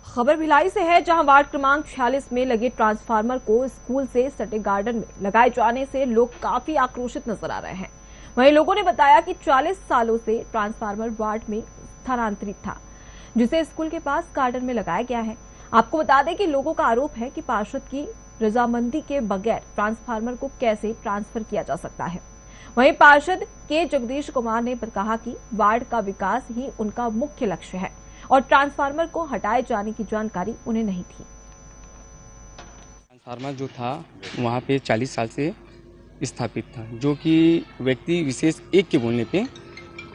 खबर भिलाई से है, जहां वार्ड क्रमांक 46 में लगे ट्रांसफार्मर को स्कूल से सटे गार्डन में लगाए जाने से लोग काफी आक्रोशित नजर आ रहे हैं। वहीं लोगों ने बताया कि 40 सालों से ट्रांसफार्मर वार्ड में स्थानांतरित था, जिसे स्कूल के पास गार्डन में लगाया गया है। आपको बता दें कि लोगों का आरोप है कि पार्षद की रजामंदी के बगैर ट्रांसफार्मर को कैसे ट्रांसफर किया जा सकता है। वहीं पार्षद के जगदीश कुमार ने कहा कि वार्ड का विकास ही उनका मुख्य लक्ष्य है और ट्रांसफार्मर को हटाए जाने की जानकारी उन्हें नहीं थी। ट्रांसफार्मर जो था वहाँ पे 40 साल से स्थापित था, जो कि व्यक्ति विशेष एक के बोलने पे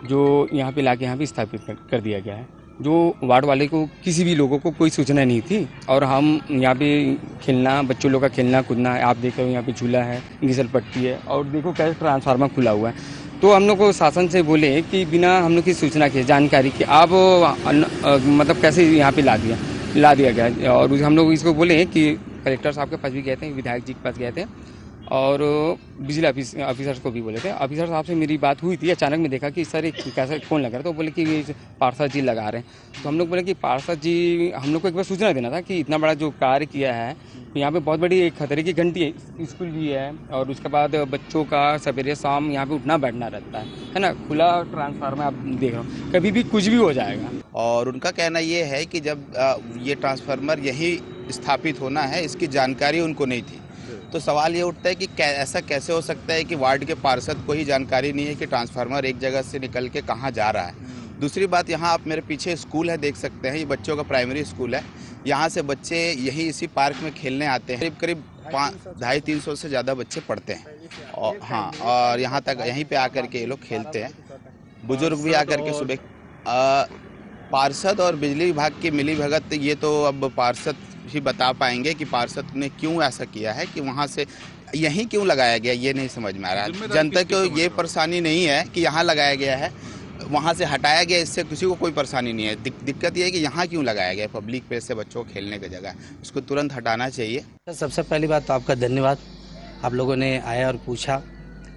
जो यहाँ पे लाके यहाँ पे स्थापित कर दिया गया है। जो वार्ड वाले को किसी भी लोगों को कोई सूचना नहीं थी और हम यहाँ पे खेलना, बच्चों लोग का खेलना कूदना है, आप देख रहे हो यहाँ पे झूला है, घिसल पट्टी है और देखो कैसे ट्रांसफार्मर खुला हुआ है। तो हम लोग को शासन से बोले कि बिना हम लोग की सूचना के, जानकारी की, आप मतलब कैसे यहाँ पे ला दिया गया। और हम लोग इसको बोले कि कलेक्टर साहब के पास भी गए थे, विधायक जी के पास गए थे और बिजली ऑफिसर्स को भी बोले थे। ऑफिसर साहब से मेरी बात हुई थी, अचानक में देखा कि सर एक कैसा कौन लगा रहा है, तो बोले कि पार्षद जी लगा रहे हैं। तो हम लोग बोले कि पार्षद जी, हम लोग को एक बार सूचना देना था कि इतना बड़ा जो कार्य किया है, यहाँ पे बहुत बड़ी एक खतरे की घंटी है, स्कूल भी है और उसके बाद बच्चों का सवेरे शाम यहाँ पे उठना बैठना रहता है ना। खुला ट्रांसफार्मर आप देख रहे हो, कभी भी कुछ भी हो जाएगा। और उनका कहना ये है कि जब ये ट्रांसफार्मर यही स्थापित होना है, इसकी जानकारी उनको नहीं थी। तो सवाल ये उठता है कि ऐसा कैसे हो सकता है कि वार्ड के पार्षद को ही जानकारी नहीं है कि ट्रांसफार्मर एक जगह से निकल के कहाँ जा रहा है। दूसरी बात, यहाँ आप मेरे पीछे स्कूल है, देख सकते हैं, ये बच्चों का प्राइमरी स्कूल है। यहाँ से बच्चे यही इसी पार्क में खेलने आते हैं। करीब 250-300 से ज़्यादा बच्चे पढ़ते हैं और हाँ, और यहाँ तक यहीं पे आकर के ये लोग खेलते हैं। बुजुर्ग भी आकर के सुबह पार्षद और बिजली विभाग की मिलीभगत, ये तो अब पार्षद ही बता पाएंगे कि पार्षद ने क्यों ऐसा किया है कि वहाँ से यहीं क्यों लगाया गया, ये नहीं समझ में आ रहा है। जनता को ये परेशानी नहीं है कि यहाँ लगाया गया है, वहाँ से हटाया गया, इससे किसी को कोई परेशानी नहीं है। दिक्कत ये है कि यहाँ क्यों लगाया गया, पब्लिक प्लेस से बच्चों को खेलने की जगह, उसको तुरंत हटाना चाहिए। सबसे पहली बात तो आपका धन्यवाद, आप लोगों ने आया और पूछा।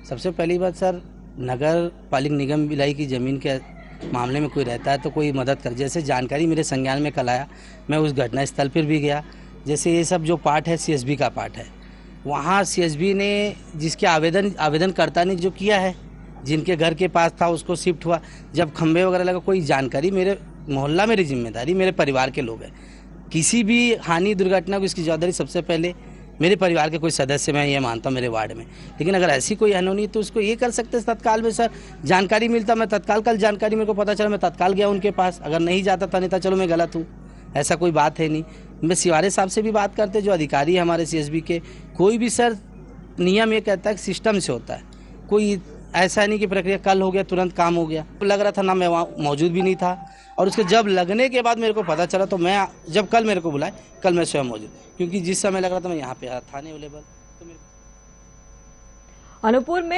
सबसे पहली बात सर, नगर पालिक निगम भिलाई की ज़मीन के मामले में कोई रहता है तो कोई मदद कर। जैसे जानकारी मेरे संज्ञान में कल आया, मैं उस घटना स्थल पर भी गया। जैसे ये सब जो पार्ट है सीएसबी का पार्ट है, वहाँ सीएसबी ने जिसके आवेदनकर्ता ने जो किया है, जिनके घर के पास था उसको शिफ्ट हुआ। जब खंभे वगैरह लगा, कोई जानकारी, मेरे मोहल्ला मेरी जिम्मेदारी, मेरे परिवार के लोग हैं। किसी भी हानि दुर्घटना को इसकी जवाबदारी सबसे पहले मेरे परिवार के कोई सदस्य, मैं ये मानता हूँ मेरे वार्ड में। लेकिन अगर ऐसी कोई अनहोनी तो उसको ये कर सकते तत्काल में सर, जानकारी मिलता, मैं तत्काल, कल जानकारी मेरे को पता चला, मैं तत्काल गया उनके पास। अगर नहीं जाता था नहीं था, चलो मैं गलत हूँ, ऐसा कोई बात है नहीं। मैं सिवारे साहब से भी बात करते, जो अधिकारी है हमारे सीएसबी के। कोई भी सर नियम ये कहता है कि सिस्टम से होता है, कोई ऐसा नहीं कि प्रक्रिया कल हो गया तुरंत काम हो गया। लग रहा था ना, मैं वहाँ मौजूद भी नहीं था और उसके जब लगने के बाद मेरे को पता चला तो मैं, जब कल मेरे को बुलाए, कल मैं स्वयं मौजूद, क्योंकि जिस समय लग रहा था मैं यहाँ पे था नहीं अवेलेबल। तो अनूपपुर में